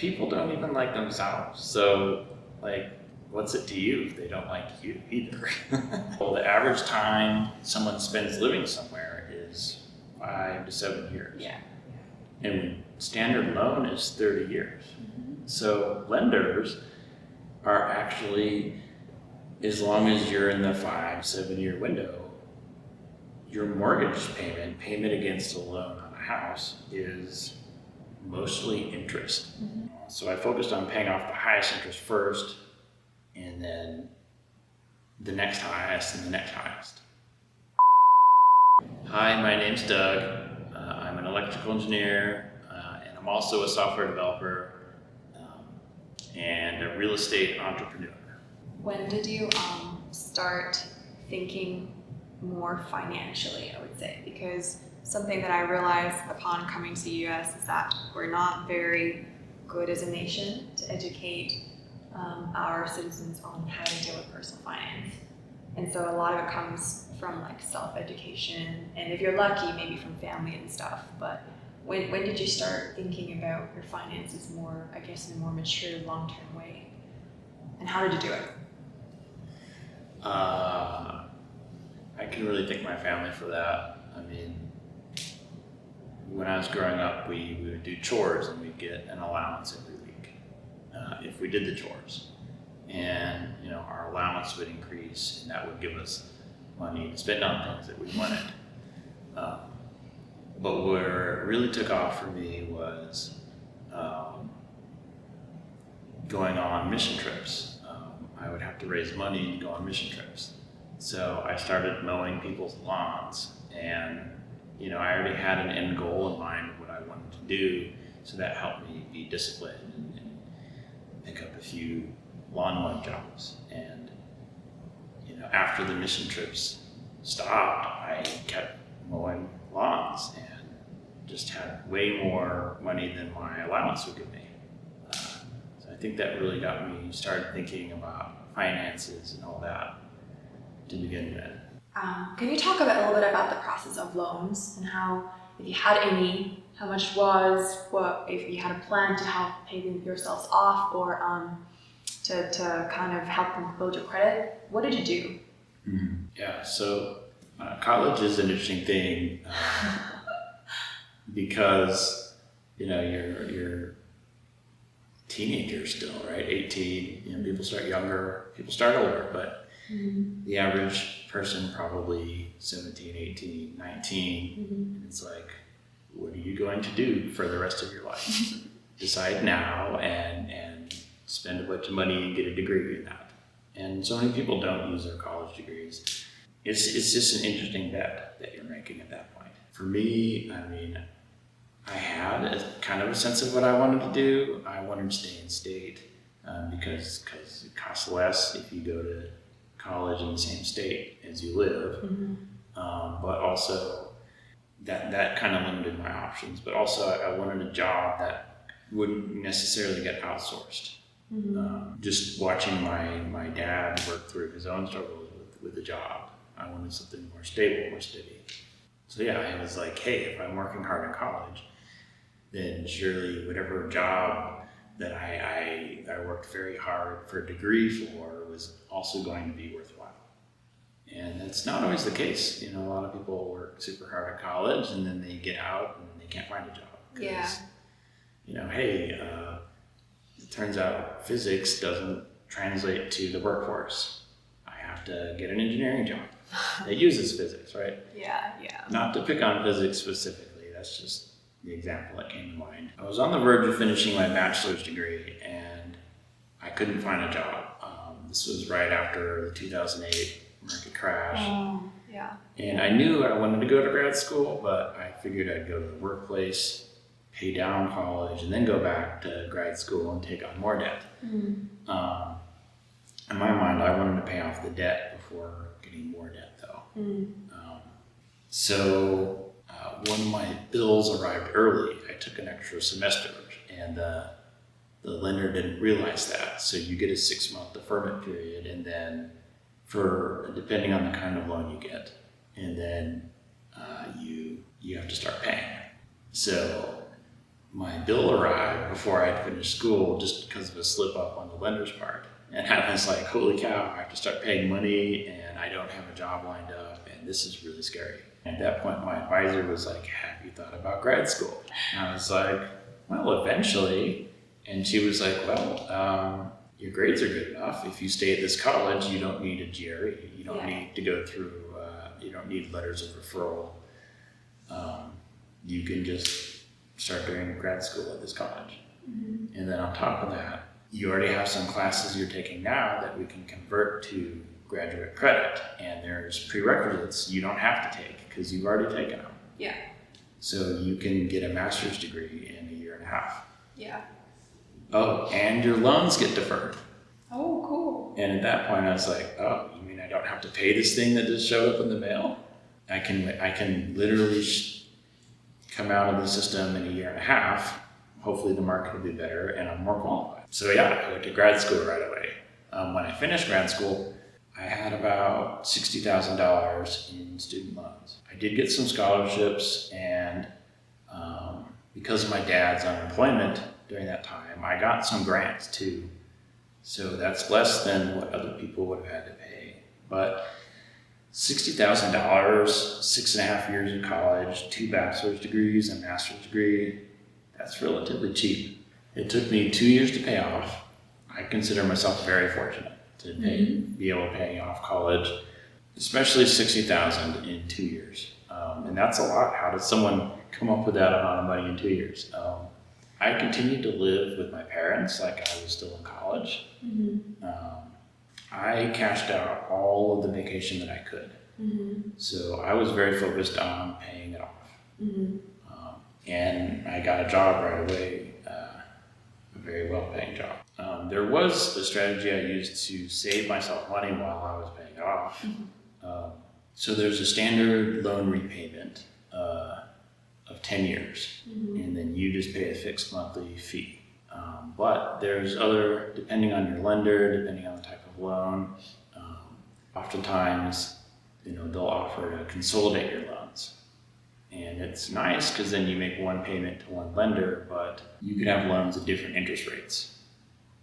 people don't even like themselves. So, like, what's it to you if they don't like you either? Well, the average time someone spends living somewhere is 5 to 7 years. Yeah. And standard loan is 30 years. So lenders are actually, as long as you're in the 5-7 year window, your mortgage payment against a loan on a house is mostly interest. So I focused on paying off the highest interest first, and then the next highest and the next highest. Hi, my name's Doug. I'm an electrical engineer, and I'm also a software developer and a real estate entrepreneur. When did you start thinking more financially, I would say? Because something that I realized upon coming to the US is that we're not very good as a nation to educate our citizens on how to deal with personal finance. And so a lot of it comes from like self-education, and if you're lucky, maybe from family and stuff. But when did you start thinking about your finances more, I guess, in a more mature, long-term way? And how did you do it? I can really thank my family for that. I mean, when I was growing up, we would do chores and we'd get an allowance every week if we did the chores. And our allowance would increase, and that would give us money to spend on things that we wanted. But where it really took off for me was going on mission trips. I would have to raise money to go on mission trips. So I started mowing people's lawns, and I already had an end goal in mind of what I wanted to do, so that helped me be disciplined and pick up a few lawn mowing jobs. And after the mission trips stopped, I kept mowing lawns and just had way more money than my allowance would give me. So I think that really got me started thinking about finances and all that to begin with. Can you talk a little bit about the process of loans and how, if you had any, how much was, what if you had a plan to help pay yourselves off, or to kind of help them build your credit? What did you do? Yeah, so college is an interesting thing because you're teenagers still, right? 18. People start younger, people start older, but the average person probably 17, 18, 19. And it's like, what are you going to do for the rest of your life? Decide now and spend a bunch of money and get a degree in that. And so many people don't use their college degrees. It's just an interesting bet that you're making at that point. For me, I mean, I had a kind of a sense of what I wanted to do. I wanted to stay in state because it costs less if you go to college in the same state as you live. But also that kind of limited my options. But also I wanted a job that wouldn't necessarily get outsourced. Just watching my dad work through his own struggles with the job, I wanted something more stable, more steady. So yeah, I was like, hey, if I'm working hard in college, then surely whatever job that I worked very hard for a degree for was also going to be worthwhile. And that's not always the case. A lot of people work super hard at college and then they get out and they can't find a job. Yeah. It turns out physics doesn't translate to the workforce. I have to get an engineering job that uses physics, right? Yeah. Not to pick on physics specifically, that's just the example that came to mind. I was on the verge of finishing my bachelor's degree and I couldn't find a job. This was right after the 2008 market crash. Yeah. And I knew I wanted to go to grad school, but I figured I'd go to the workplace, pay down college, and then go back to grad school and take on more debt. In my mind, I wanted to pay off the debt before getting more debt, though. So when my bills arrived early, I took an extra semester, and the lender didn't realize that. So you get a 6-month deferment period, and then depending on the kind of loan you get, and then you have to start paying. So my bill arrived before I'd finished school just because of a slip up on the lender's part. And I was like, holy cow, I have to start paying money and I don't have a job lined up and this is really scary. And at that point, my advisor was like, have you thought about grad school? And I was like, well, eventually. And she was like, well, your grades are good enough. If you stay at this college, you don't need a GRE. You don't need to go through, you don't need letters of referral. You can just start doing grad school at this college. Mm-hmm. And then on top of that, you already have some classes you're taking now that we can convert to graduate credit. And there's prerequisites you don't have to take because you've already taken them. Yeah. So you can get a master's degree in 1.5 years. Yeah. Oh, and your loans get deferred. Oh, cool. And at that point I was like, oh, you mean I don't have to pay this thing that just showed up in the mail? I can literally come out of the system in 1.5 years. Hopefully the market will be better and I'm more qualified. So yeah, I went to grad school right away. When I finished grad school, I had about $60,000 in student loans. I did get some scholarships and because of my dad's unemployment during that time, I got some grants too. So that's less than what other people would have had to pay. But $60,000, 6.5 years in college, 2 bachelor's degrees, a master's degree, that's relatively cheap. It took me 2 years to pay off. I consider myself very fortunate to be able to pay off college, especially $60,000 in 2 years. And that's a lot. How did someone come up with that amount of money in 2 years? I continued to live with my parents like I was still in college. Mm-hmm. I cashed out all of the vacation that I could. Mm-hmm. So I was very focused on paying it off. Mm-hmm. And I got a job right away, a very well-paying job. There was a strategy I used to save myself money while I was paying it off. Mm-hmm. So there's a standard loan repayment of 10 years, and then you just pay a fixed monthly fee. But there's other, depending on your lender, depending on the type of loan, oftentimes, they'll offer to consolidate your loans. And it's nice because then you make one payment to one lender, but you could have loans at different interest rates.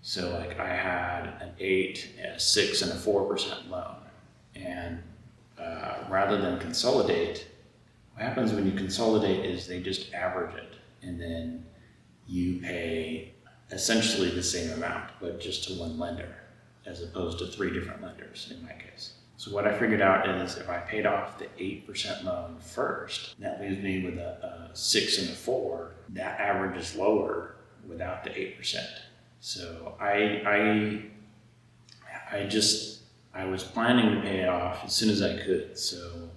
So like I had an 8, a 6, and a 4% loan. And rather than consolidate, what happens when you consolidate is they just average it. And then you pay essentially the same amount, but just to one lender, as opposed to 3 different lenders in my case. So what I figured out is if I paid off the 8% loan first, that leaves me with a 6 and a 4. That average is lower without the 8%. So I was planning to pay it off as soon as I could. So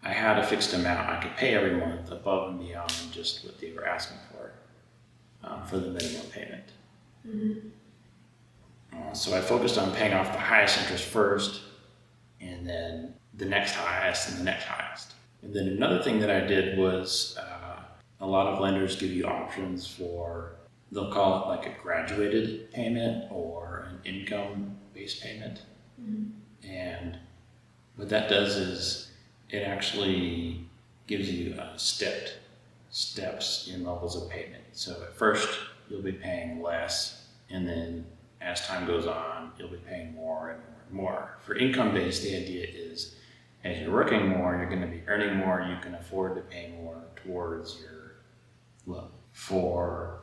I had a fixed amount I could pay every month above and beyond just what they were asking for the minimum payment. Mm-hmm. So I focused on paying off the highest interest first, and then the next highest, and the next highest. And then another thing that I did was a lot of lenders give you options for, they'll call it like a graduated payment or an income-based payment. Mm-hmm. And what that does is it actually gives you steps in levels of payment. So at first you'll be paying less, and then as time goes on, you'll be paying more and more and more. For income-based, the idea is as you're working more, you're going to be earning more, you can afford to pay more towards your loan. For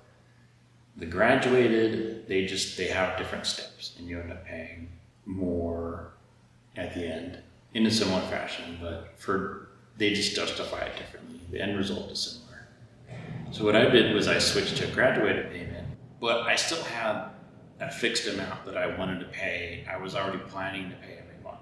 the graduated, they have different steps, and you end up paying more at the end in a similar fashion, but they just justify it differently. The end result is similar. So what I did was I switched to a graduated payment, but I still had a fixed amount that I wanted to pay. I was already planning to pay every month.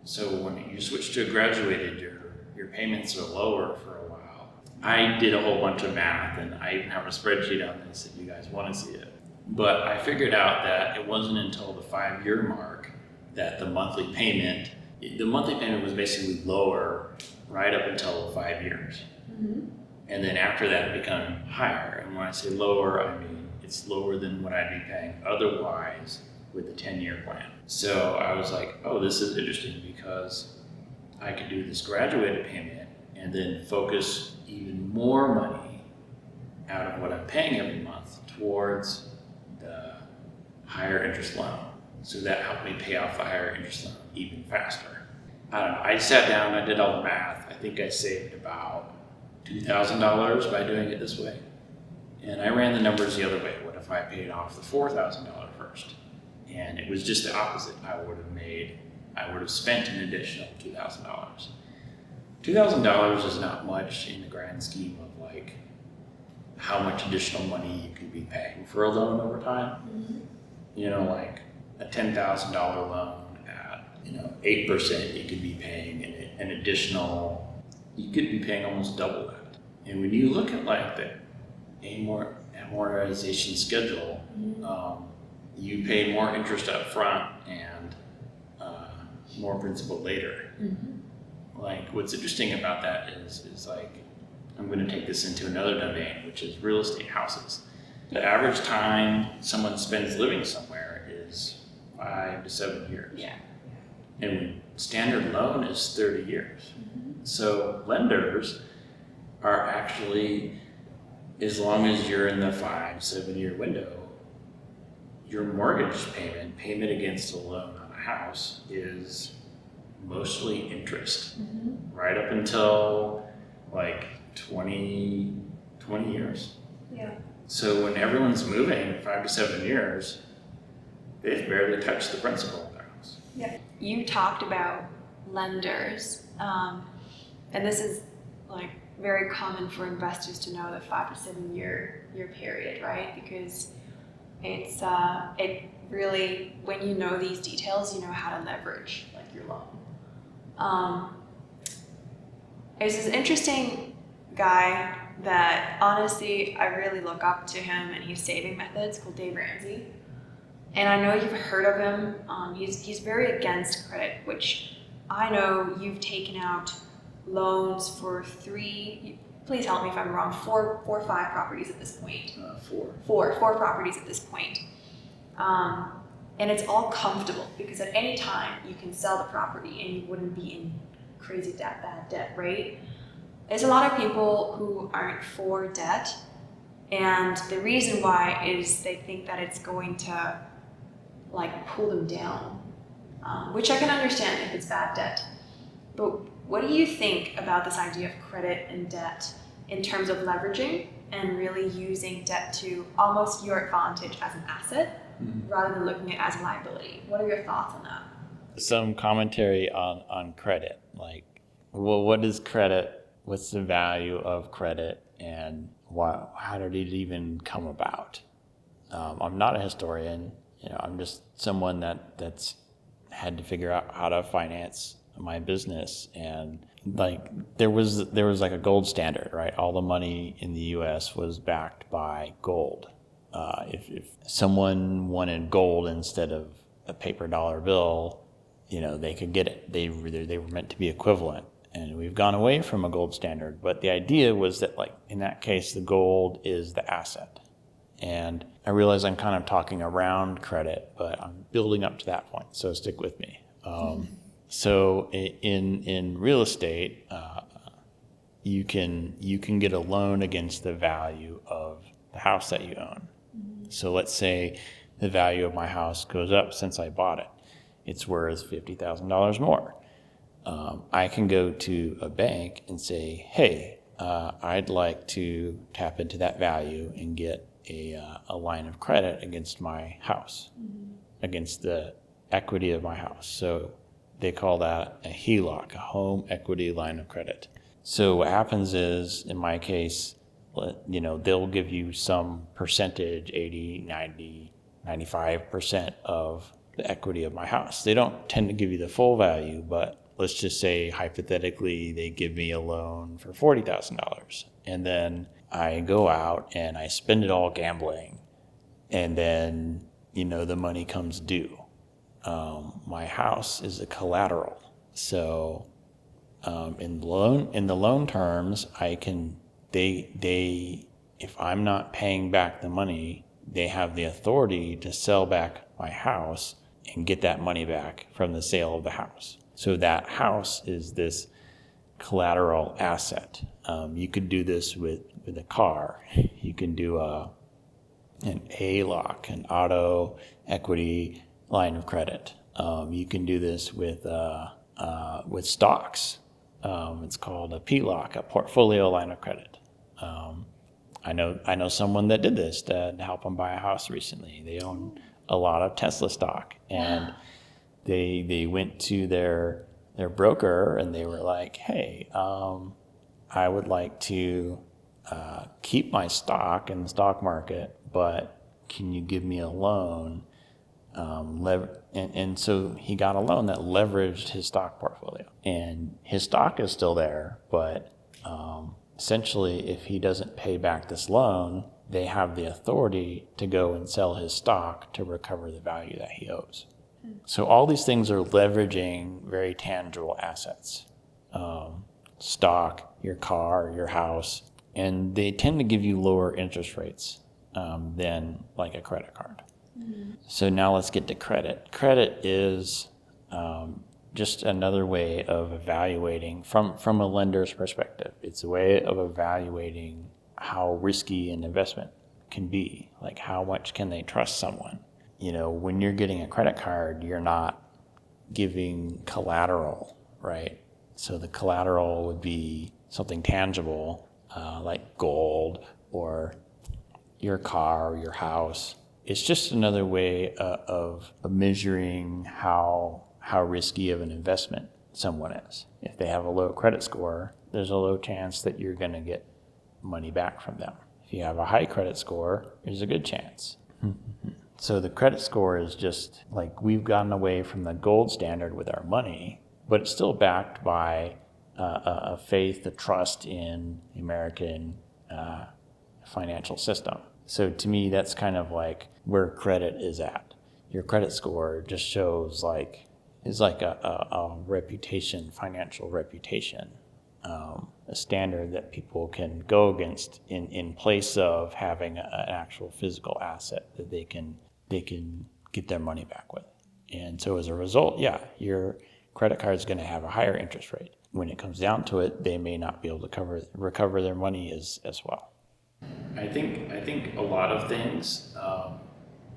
So when you switch to a graduated, your payments are lower for a while. I did a whole bunch of math, and I even have a spreadsheet on this if you guys want to see it. But I figured out that it wasn't until the 5-year mark that the monthly payment was basically lower right up until 5 years. Mm-hmm. And then after that it became higher. And when I say lower, I mean it's lower than what I'd be paying otherwise with the 10-year plan. So I was like, oh, this is interesting because I could do this graduated payment and then focus even more money out of what I'm paying every month towards the higher interest loan. So that helped me pay off the higher interest loan even faster. I don't know, I sat down, I did all the math. I think I saved about $2,000 by doing it this way. And I ran the numbers the other way. What if I paid off the $4,000 first? And it was just the opposite. I would have spent an additional $2,000. $2,000 is not much in the grand scheme of like how much additional money you could be paying for a loan over time. Mm-hmm. You know, like a $10,000 loan at 8%, you could be paying an additional. You could be paying almost double that. And when you look at like the amortization schedule, you pay more interest up front and more principal later. Mm-hmm. Like what's interesting about that is like, I'm going to take this into another domain, which is real estate houses. The average time someone spends living somewhere is 5 to 7 years. Yeah. And standard loan is 30 years. Mm-hmm. So lenders are actually, as long as you're in the 5-7 year window, your mortgage payment against a loan on a house is mostly interest, right up until like 20 years. Yeah. So when everyone's moving 5 to 7 years, they've barely touched the principal of their house. Yeah. You talked about lenders, and this is like very common for investors to know the 5 to 7 year period, right? Because it's it really, when you know these details, you know how to leverage like your loan. There's this interesting guy that honestly I really look up to him, and he's saving methods, called Dave Ramsey. And I know you've heard of him. He's very against credit, which I know you've taken out loans for please help me if I'm wrong, four or five properties at this point. Four properties at this point. And it's all comfortable because at any time you can sell the property and you wouldn't be in crazy bad debt, right? There's a lot of people who aren't for debt, and the reason why is they think that it's going to like pull them down, which I can understand if it's bad debt. But what do you think about this idea of credit and debt in terms of leveraging and really using debt to almost your advantage as an asset, rather than looking at it as a liability? What are your thoughts on that? Some commentary on credit, like, well, what is credit? What's the value of credit, and how did it even come about? I'm not a historian. I'm just someone that's had to figure out how to finance my business, and like there was like a gold standard, right? All the money in the U.S. was backed by gold. If someone wanted gold instead of a paper dollar bill, they could get it. They were meant to be equivalent. And we've gone away from a gold standard, but the idea was that, like, in that case, the gold is the asset. And I realize I'm kind of talking around credit, but I'm building up to that point, so stick with me. So in real estate, you can get a loan against the value of the house that you own. So let's say the value of my house goes up since I bought it. It's worth $50,000 more. I can go to a bank and say, hey, I'd like to tap into that value and get a line of credit against my house, against the equity of my house. So they call that a HELOC, a home equity line of credit. So what happens is, in my case, they'll give you some percentage, 80, 90, 95% of the equity of my house. They don't tend to give you the full value, but let's just say hypothetically they give me a loan for $40,000, and then I go out and I spend it all gambling, and then the money comes due. My house is a collateral, so in the loan terms, if I'm not paying back the money, they have the authority to sell back my house and get that money back from the sale of the house. So that house is this collateral asset. You could do this with with a car. You can do an A-lock, an auto equity line of credit. You can do this with stocks. It's called a P-lock, a portfolio line of credit. I know someone that did this to help them buy a house recently. They own a lot of Tesla stock, and they went to their broker and they were like, "Hey, I would like to keep my stock in the stock market, but can you give me a loan?" And so he got a loan that leveraged his stock portfolio, and his stock is still there, but essentially, if he doesn't pay back this loan, they have the authority to go and sell his stock to recover the value that he owes. So all these things are leveraging very tangible assets, stock, your car, your house, and they tend to give you lower interest rates than like a credit card. So now let's get to credit. Credit is just another way of evaluating from a lender's perspective. It's a way of evaluating how risky an investment can be. Like, how much can they trust someone? When you're getting a credit card, you're not giving collateral, right? So the collateral would be something tangible, like gold or your car or your house. It's just another way of measuring how risky of an investment someone is. If they have a low credit score, there's a low chance that you're going to get money back from them. If you have a high credit score, there's a good chance. So the credit score is just like, we've gotten away from the gold standard with our money, but it's still backed by a faith, a trust in the American financial system. So to me, that's kind of like where credit is at. Your credit score just shows is like a reputation, financial reputation, a standard that people can go against in place of having an actual physical asset that they can get their money back with. And so as a result, your credit card is going to have a higher interest rate. When it comes down to it, they may not be able to recover their money as well. I think a lot of things,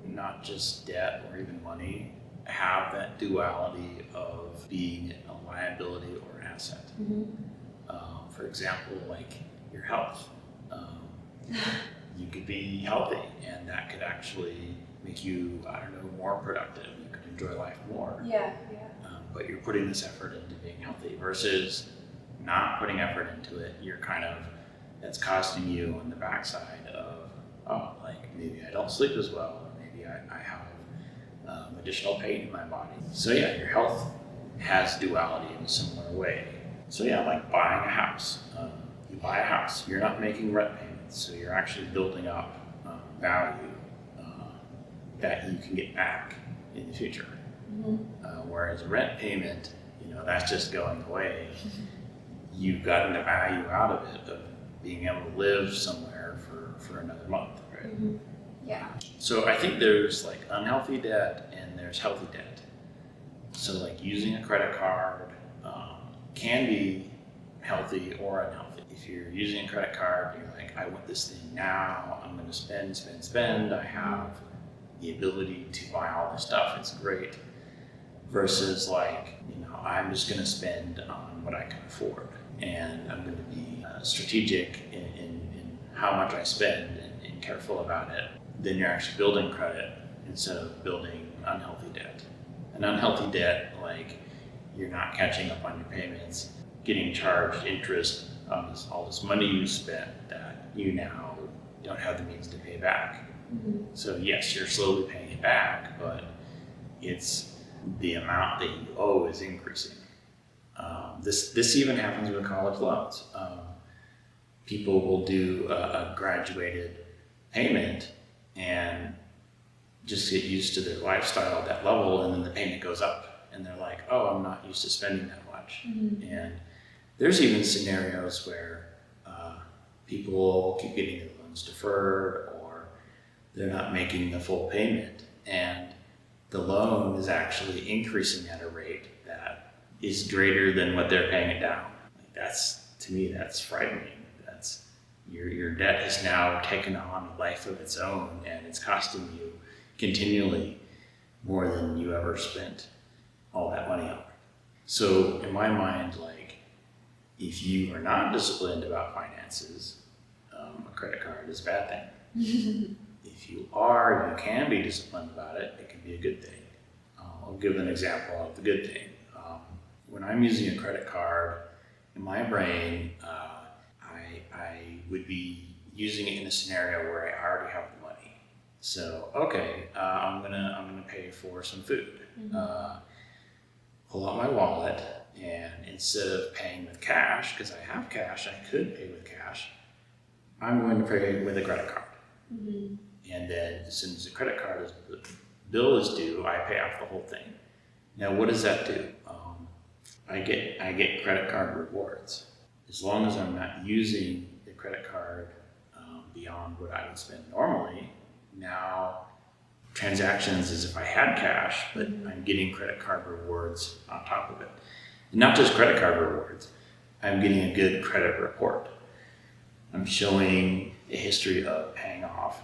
not just debt or even money, have that duality of being a liability or an asset. For example, like your health. You could be healthy, and that could actually make you, more productive. You could enjoy life more. Yeah. But you're putting this effort into being healthy versus not putting effort into it. You're that's costing you on the backside of, maybe I don't sleep as well, or maybe I have additional pain in my body. So your health has duality in a similar way. So like buying a house. You buy a house, you're not making rent payments, so you're actually building up value that you can get back in the future. Whereas a rent payment, that's just going away. You've gotten the value out of it, of being able to live somewhere for another month, right? Yeah. So I think there's like unhealthy debt and there's healthy debt. So like using a credit card can be healthy or unhealthy. If you're using a credit card, you're like, I want this thing now, I'm going to spend, I have the ability to buy all this stuff, it's great. Versus I'm just going to spend on what I can afford, and I'm going to be strategic in how much I spend and careful about it. Then you're actually building credit instead of building unhealthy debt. An unhealthy debt, you're not catching up on your payments, getting charged interest on all this money you spent that you now don't have the means to pay back. So yes, you're slowly paying it back, but it's the amount that you owe is increasing. This even happens with college loans. People will do a graduated payment and just get used to their lifestyle at that level, and then the payment goes up and they're like, oh, I'm not used to spending that much. And there's even scenarios where people keep getting their loans deferred, or they're not making the full payment, and the loan is actually increasing at a rate that is greater than what they're paying it down. To me, that's frightening. Your debt has now taken on a life of its own, and it's costing you continually more than you ever spent all that money on. So in my mind, like, if you are not disciplined about finances, a credit card is a bad thing. If you are, you can be disciplined about it, it can be a good thing. I'll give an example of the good thing. When I'm using a credit card, in my brain, I would be using it in a scenario where I already have the money. So, okay, I'm gonna pay for some food. Pull out my wallet, and instead of paying with cash, because I have cash, I could pay with cash, I'm going to pay with a credit card. And then as soon as the credit card the bill is due, I pay off the whole thing. Now, what does that do? I get credit card rewards. As long as I'm not using the credit card beyond what I would spend normally, now transactions as if I had cash, but I'm getting credit card rewards on top of it. And not just credit card rewards, I'm getting a good credit report. I'm showing a history of paying off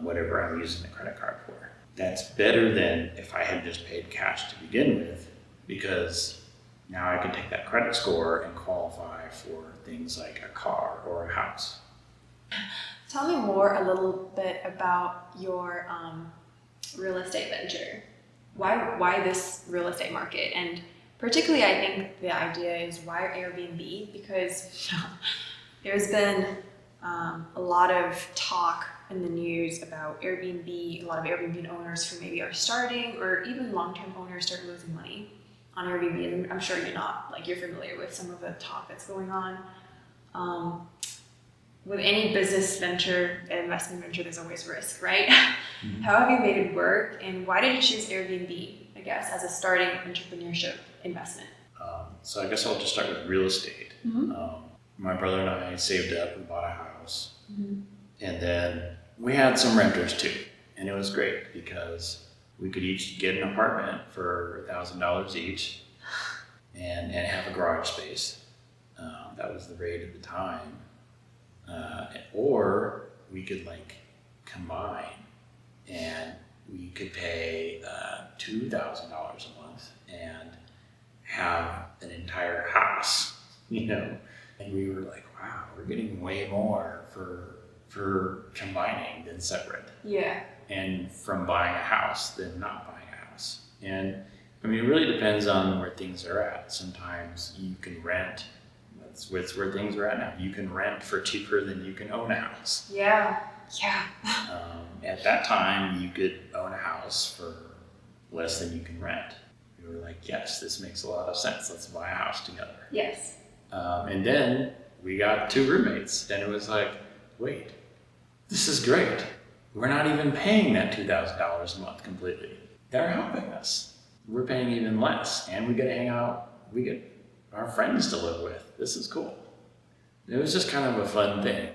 whatever I'm using the credit card for. That's better than if I had just paid cash to begin with, because now I can take that credit score and qualify for things like a car or a house. Tell me more a little bit about your real estate venture. Why this real estate market? And particularly, I think the idea is why Airbnb, because there's been a lot of talk in the news about Airbnb. A lot of Airbnb owners who maybe are starting, or even long-term owners, start losing money on Airbnb. And I'm sure you're familiar with some of the talk that's going on. With any business venture, investment venture, there's always risk, right? How have you made it work, and why did you choose Airbnb, I guess, as a starting entrepreneurship investment? So I guess I'll just start with real estate. My brother and I saved up and bought a house. And then we had some renters too. And it was great because we could each get an apartment for $1,000 each and have a garage space. That was the rate at the time. Or we could combine, and we could pay $2,000 a month and have an entire house, And we were like, wow, we're getting way more for combining than separate. Yeah. And from buying a house than not buying a house. And I mean, it really depends on where things are at. Sometimes you can rent. That's where things are at now. You can rent for cheaper than you can own a house. Yeah. At that time, you could own a house for less than you can rent. We were like, yes, this makes a lot of sense. Let's buy a house together. Yes. And then we got 2 roommates. Then it was like, wait, this is great. We're not even paying that $2,000 a month completely. They're helping us. We're paying even less, and we get to hang out. We get our friends to live with. This is cool. It was just kind of a fun thing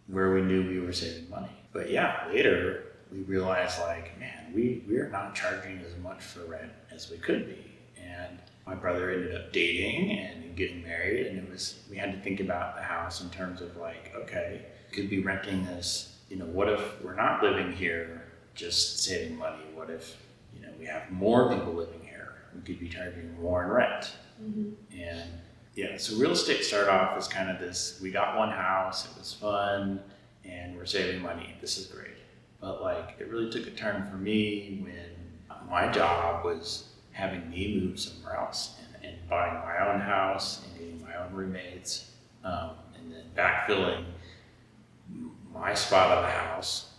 where we knew we were saving money. But yeah, later we realized man, we are not charging as much for rent as we could be. And my brother ended up dating and getting married, and we had to think about the house in terms of okay, could be renting this, what if we're not living here just saving money? What if, we have more people living here? We could be charging more in rent. And yeah, so real estate started off as kind of this, we got one house, it was fun, and we're saving money. This is great. But it really took a turn for me when my job was having me move somewhere else and buying my own house and getting my own roommates, and then backfilling my spot of the house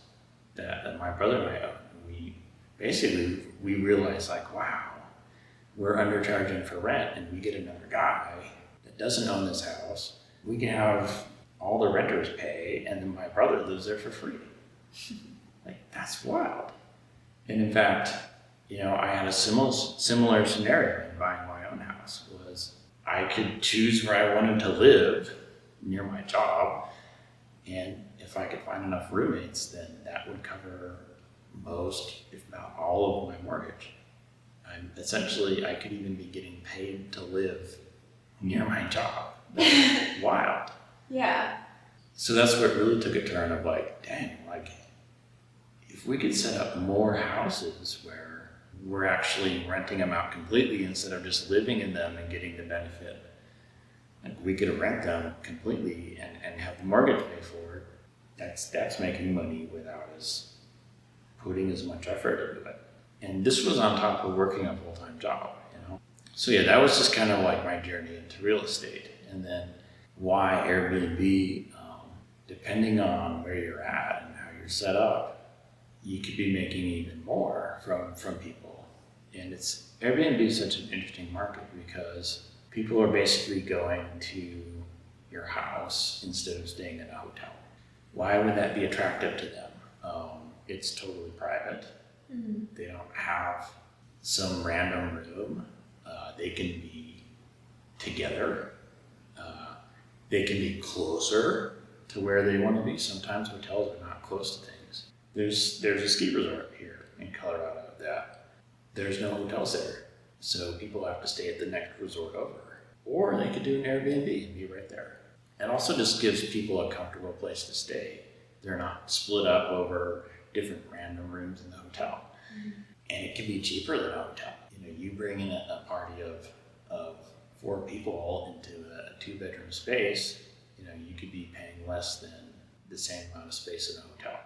that my brother and I own. We realized wow, we're undercharging for rent, and we get another guy that doesn't own this house. We can have all the renters pay, and then my brother lives there for free. That's wild. And in fact, I had a similar scenario in buying my own house. Was I could choose where I wanted to live near my job, and if I could find enough roommates, then that would cover most, if not all, of my mortgage. Essentially, I could even be getting paid to live near my job. That's wild. Yeah. So that's where it really took a turn of like, dang, like if we could set up more houses where we're actually renting them out completely instead of just living in them and getting the benefit, like we could rent them completely and have the mortgage pay for it. That's making money without us putting as much effort into it. And this was on top of working a full-time job, you know? So yeah, that was just kind of like my journey into real estate. And then why Airbnb, depending on where you're at and how you're set up, you could be making even more from people. And Airbnb is such an interesting market because people are basically going to your house instead of staying in a hotel. Why would that be attractive to them? It's totally private. They don't have some random room. They can be together. They can be closer to where they want to be. Sometimes hotels are not close to things. There's a ski resort here in Colorado that there's no hotels there. So people have to stay at the next resort over. Or they could do an Airbnb and be right there. It also just gives people a comfortable place to stay. They're not split up over different random rooms in the hotel. And it can be cheaper than a hotel. You know, you bring in a party of 4 people into a 2-bedroom space, you know, you could be paying less than the same amount of space in a hotel.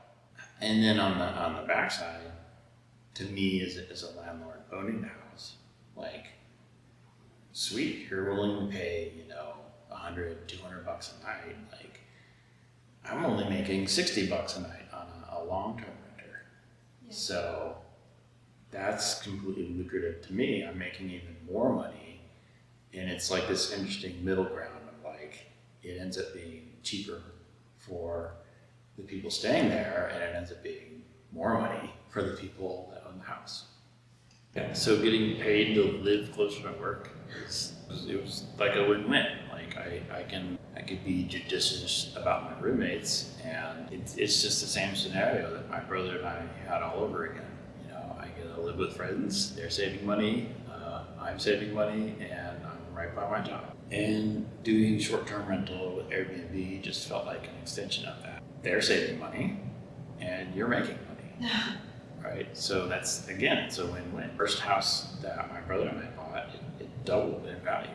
And then on the backside, to me as a landlord owning the house, like, sweet, you're willing to pay, you know, $100, $200 a night. Like, I'm only making $60 a night on a long-term renter. Yeah. So that's completely lucrative to me. I'm making even more money. And it's like this interesting middle ground of like, it ends up being cheaper for the people staying there and it ends up being more money for the people that own the house. Yeah, so getting paid to live closer to work, it was like a win-win. Like I could be judicious about my roommates, and it's just the same scenario that my brother and I had all over again. You know, I get to live with friends, they're saving money, I'm saving money, and I'm right by my job. And doing short-term rental with Airbnb just felt like an extension of that. They're saving money, and you're making money. Right, so that's, again, it's a win-win. First house that my brother and I bought, it doubled in value.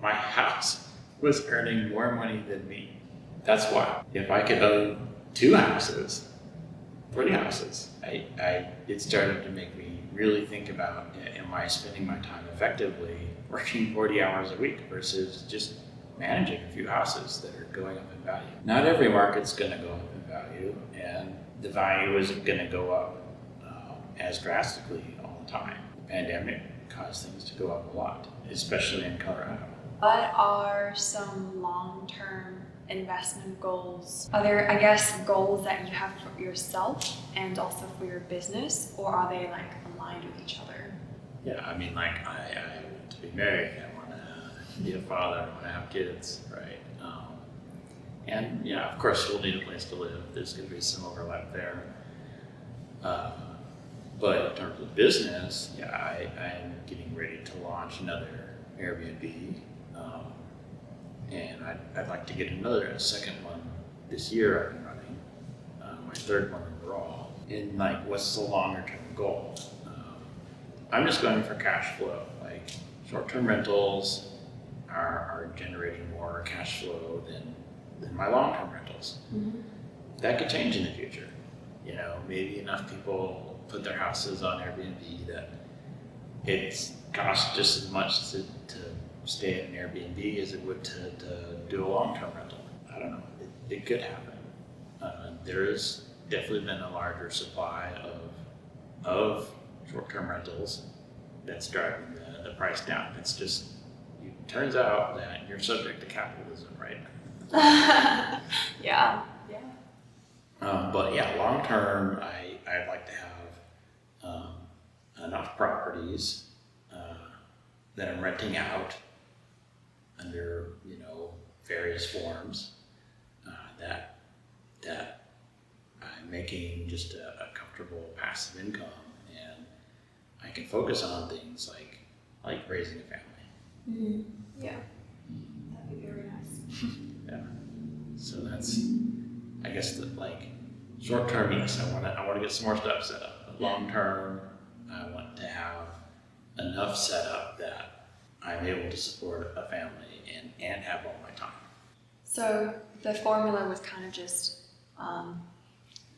My house was earning more money than me. That's why. If I could own 2 houses, 3 houses, it started to make me really think about, am I spending my time effectively working 40 hours a week versus just managing a few houses that are going up in value. Not every market's going to go up in value, and the value isn't going to go up as drastically all the time. The pandemic caused things to go up a lot, especially in Colorado. What are some long-term investment goals? Are there, I guess, goals that you have for yourself and also for your business, or are they like aligned with each other? Yeah, I mean, like I want to be married, I want to be a father, I want to have kids, right? And yeah, of course, we'll need a place to live. There's going to be some overlap there. But in terms of business, yeah, I'm getting ready to launch another Airbnb. And I'd like to get a second one this year up and running, my 3rd one overall. And like, what's the longer term goal? I'm just going for cash flow. Like, short-term rentals are generating more cash flow than my long-term rentals. Mm-hmm. That could change in the future. You know, maybe enough people put their houses on Airbnb that it costs just as much to stay at an Airbnb as it would to do a long-term rental. I don't know. It could happen. There has definitely been a larger supply of short-term rentals that's driving the price down. It's just, it turns out that you're subject to capitalism, right? Yeah. But yeah, long-term, I'd like to have enough properties that I'm renting out under, you know, various forms that I'm making just a comfortable passive income, and I can focus on things like raising a family. Mm-hmm. Yeah, that'd be very nice. Yeah. So that's, I guess, the like short term, yes, I want to get some more stuff set up. But long term, I want to have enough set up that I'm able to support a family and have all my time. So the formula was kind of just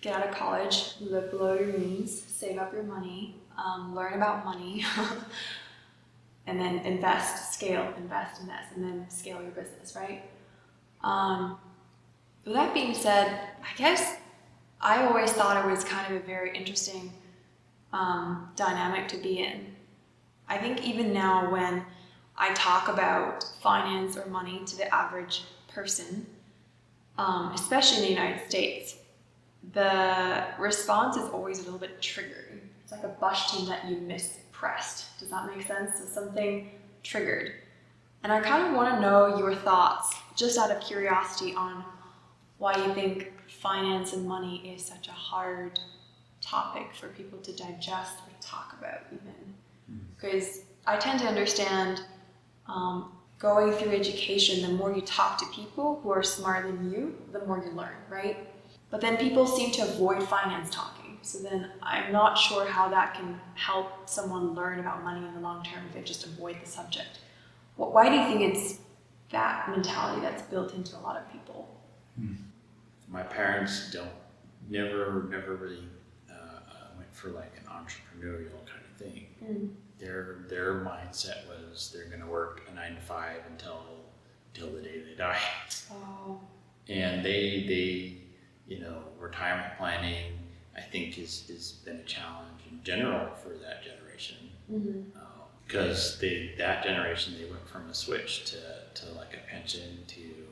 get out of college, live below your means, save up your money, learn about money, and then invest, and then scale your business, right? With that being said, I guess I always thought it was kind of a very interesting dynamic to be in. I think even now when I talk about finance or money to the average person, especially in the United States, the response is always a little bit triggering. It's like a button that you mispressed. Does that make sense? So something triggered. And I kind of want to know your thoughts, just out of curiosity, on why you think finance and money is such a hard topic for people to digest or talk about even. Because I tend to understand going through education, the more you talk to people who are smarter than you, the more you learn, right? But then people seem to avoid finance talking. So then I'm not sure how that can help someone learn about money in the long term if they just avoid the subject. Why do you think it's that mentality that's built into a lot of people? My parents never really went for like an entrepreneurial kind of thing. Their mindset was they're going to work a 9 to 5 until the day they die. Oh. And they retirement planning, I think, has been a challenge in general for that generation. Because that generation, they went from a switch to like a pension to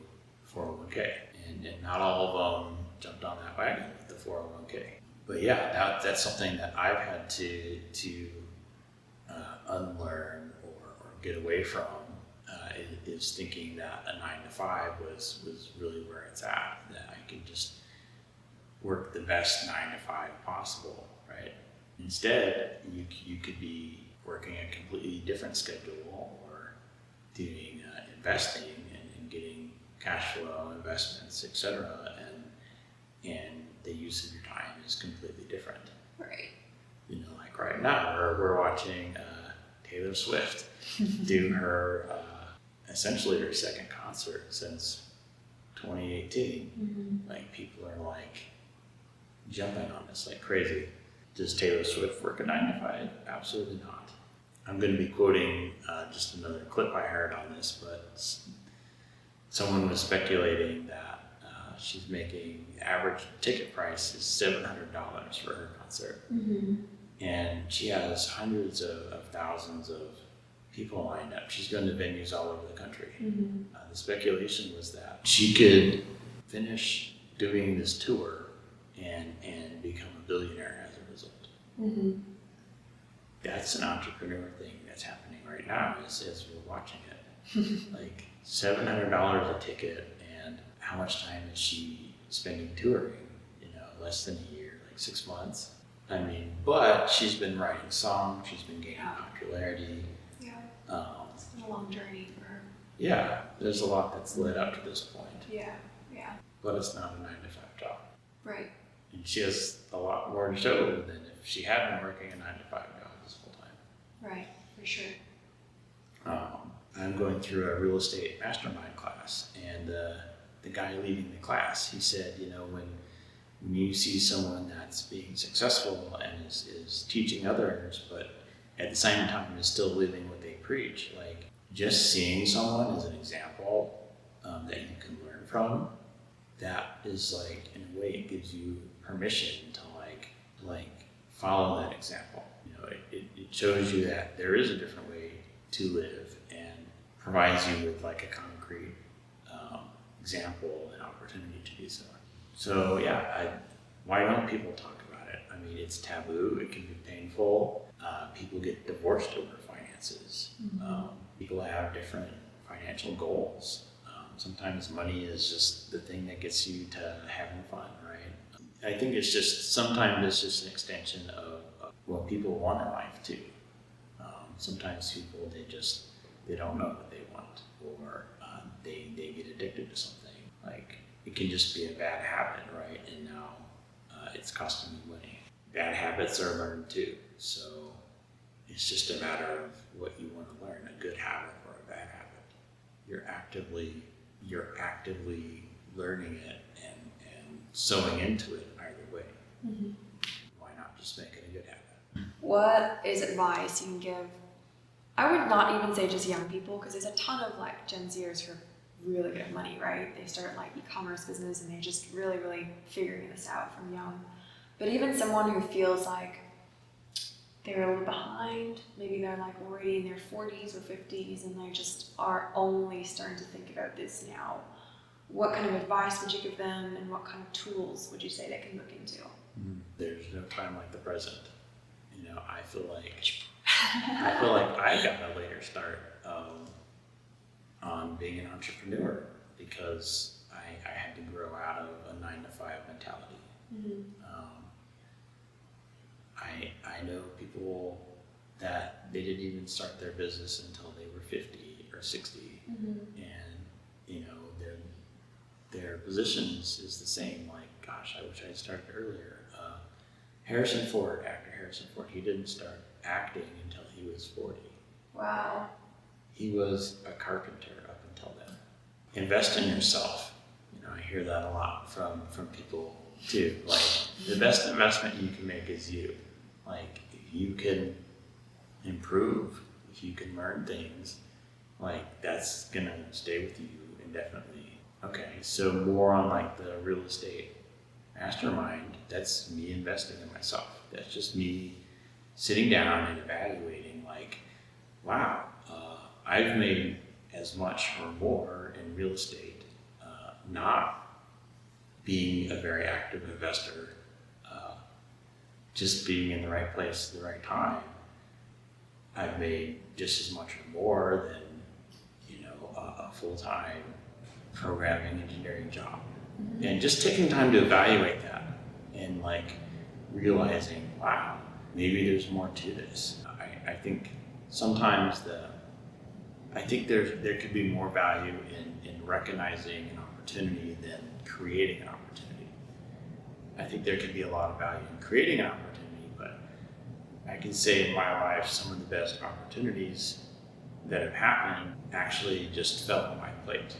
401k. And not all of them jumped on that wagon with the 401k. But yeah, that's something that I've had to unlearn or get away from, is thinking that a 9 to 5 was really where it's at, that I can just work the best 9 to 5 possible, right? Instead, you could be working a completely different schedule or doing investing and getting cash flow, investments, etc. And the use of your time is completely different. Right. Like right now, we're watching Taylor Swift do her essentially her second concert since 2018. Like people are like jumping on this like crazy. Does Taylor Swift work a 9 to 5? Absolutely not. I'm going to be quoting just another clip I heard on this, but someone was speculating that she's making average ticket price is $700 for her concert. And she has hundreds of thousands of people lined up. She's going to venues all over the country. The speculation was that she could finish doing this tour and become a billionaire as a result. That's an entrepreneur thing that's happening right now as we're watching it. Like $700 a ticket, and how much time is she spending touring? Less than a year, like 6 months. I mean, but she's been writing songs, she's been gaining popularity. Yeah. It's been a long journey for her. Yeah, there's a lot that's led up to this point. Yeah. But it's not a 9 to 5 job. Right. And she has a lot more to show than if she had been working a 9 to 5 job this whole time. Right, for sure. I'm going through a real estate mastermind class, and the guy leading the class, he said, when you see someone that's being successful and is teaching others, but at the same time is still living what they preach, like just seeing someone as an example that you can learn from, that is like, in a way, it gives you permission to like follow that example. It shows you that there is a different way to live and provides you with like a concrete example and opportunity to do so. So yeah, why don't people talk about it? I mean, it's taboo, it can be painful. People get divorced over finances. People have different financial goals. Sometimes money is just the thing that gets you to having fun, right? I think sometimes it's just an extension of what people want in life too. Sometimes people, they don't know what they want, or they get addicted to something. Like it can just be a bad habit, right? And now it's costing you money. Bad habits are learned too. So it's just a matter of what you want to learn, a good habit or a bad habit. You're actively learning it and sowing into it either way. Mm-hmm. Why not just make it a good habit? What is advice you can give? I would not even say just young people, because there's a ton of like Gen Zers who are really good at money, right? They start like e-commerce business and they're just really, really figuring this out from young. But even someone who feels like they're a little behind, maybe they're like already in their 40s or 50s and they just are only starting to think about this now. What kind of advice would you give them, and what kind of tools would you say they can look into? There's no time like the present. I feel like I got a later start on being an entrepreneur because I had to grow out of a 9-to-5 mentality. Mm-hmm. I know people that they didn't even start their business until they were 50 or 60, Mm-hmm. and their positions is the same. Like, gosh, I wish I had started earlier. Harrison Ford, actor Harrison Ford, he didn't start acting until he was 40. Wow. He was a carpenter up until then. Invest in yourself. I hear that a lot from people too. Like, the best investment you can make is you. Like, if you can improve, if you can learn things, like, that's gonna stay with you indefinitely. Okay, so more on like the real estate mastermind, that's me investing in myself. That's just me sitting down and evaluating, like, wow, I've made as much or more in real estate, not being a very active investor, just being in the right place at the right time. I've made just as much or more than, a full-time programming engineering job. Mm-hmm. And just taking time to evaluate that and like realizing, wow, maybe there's more to this. I think sometimes there could be more value in recognizing an opportunity than creating an opportunity. I think there could be a lot of value in creating an opportunity, but I can say in my life some of the best opportunities that have happened actually just fell on my plate.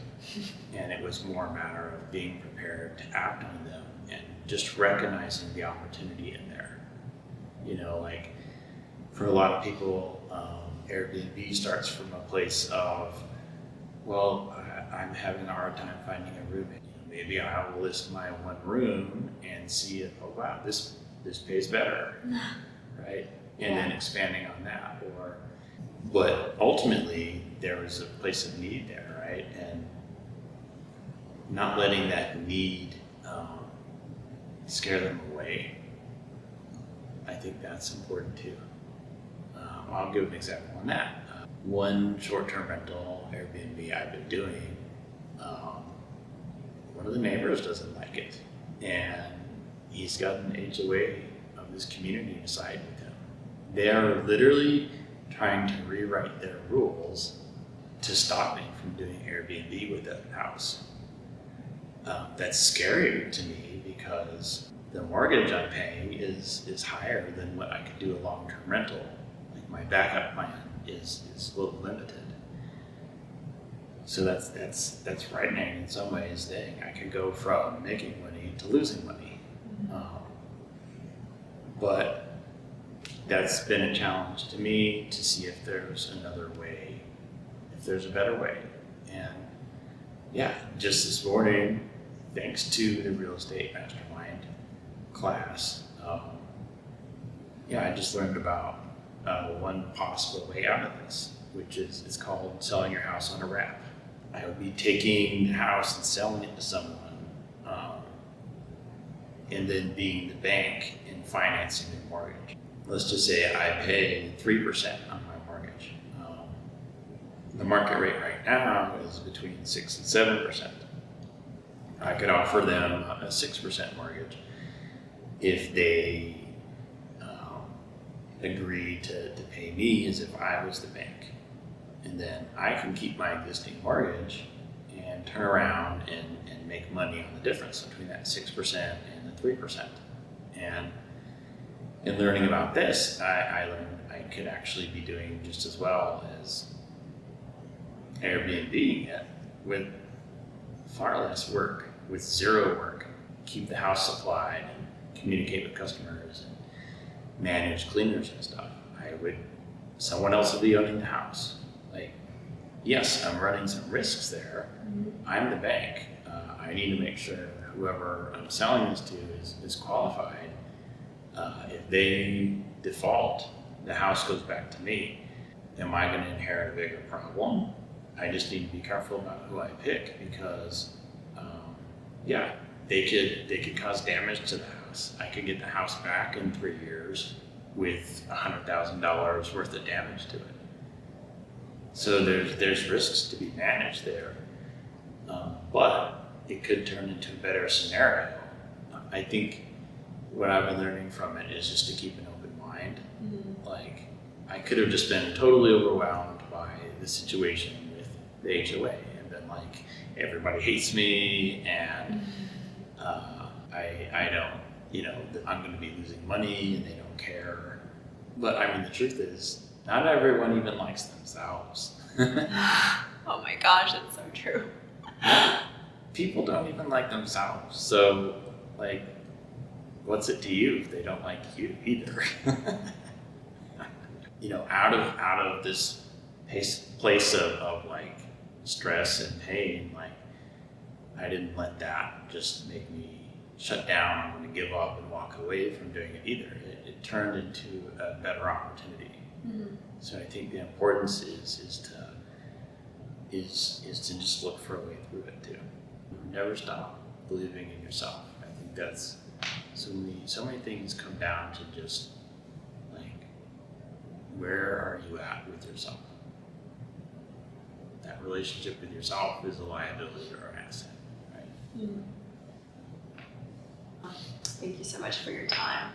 And it was more a matter of being prepared to act on them and just recognizing the opportunity in there. Like, for a lot of people, Airbnb starts from a place of, well, I'm having a hard time finding a roommate. Maybe I will list my one room and see if, oh wow, this pays better, right? And then expanding on that. But ultimately, there was a place of need there, right? And not letting that need scare them away. I think that's important too. I'll give an example on that. One short-term rental Airbnb I've been doing, one of the neighbors doesn't like it, and he's got an HOA of this community to side with him. They are literally trying to rewrite their rules to stop me from doing Airbnb with that house. That's scary to me because the mortgage I'm paying is higher than what I could do a long-term rental. Like, my backup plan is a little limited. So that's frightening in some ways. Dang, I could go from making money to losing money. But that's been a challenge to me to see if there's another way, if there's a better way. And yeah, just this morning, thanks to the real estate mastermind class, I just learned about one possible way out of this, which is, it's called selling your house on a wrap. I would be taking the house and selling it to someone, and then being the bank and financing the mortgage. Let's just say I pay 3% on my mortgage. The market rate right now is between 6 and 7%. I could offer them a 6% mortgage if they agree to pay me as if I was the bank. And then I can keep my existing mortgage and and turn around and make money on the difference between that 6% and the 3%. And in learning about this, I learned I could actually be doing just as well as Airbnb with far less work, with zero work, keep the house supplied, and communicate with customers, and manage cleaners and stuff. Someone else would be owning the house. Like, yes, I'm running some risks there. I'm the bank. I need to make sure whoever I'm selling this to is qualified. If they default, the house goes back to me. Am I going to inherit a bigger problem? I just need to be careful about who I pick because, they could cause damage to the house. I could get the house back in 3 years with $100,000 worth of damage to it. So there's risks to be managed there, but it could turn into a better scenario. I think what I've been learning from it is just to keep an open mind. Like, I could have just been totally overwhelmed by the situation with the HOA and been like, everybody hates me and I don't, I'm going to be losing money and they don't care. But I mean, the truth is, not everyone even likes themselves. Oh my gosh, that's so true. People don't even like themselves. So, like, what's it to you if they don't like you either? Out of this place of like stress and pain, like, I didn't let that just make me shut down. I'm going to give up and walk away from doing it either. It turned into a better opportunity. So I think the importance is to just look for a way through it too. Never stop believing in yourself. I think that's so many things come down to just like, where are you at with yourself? That relationship with yourself is a liability or an asset, right? Thank you so much for your time.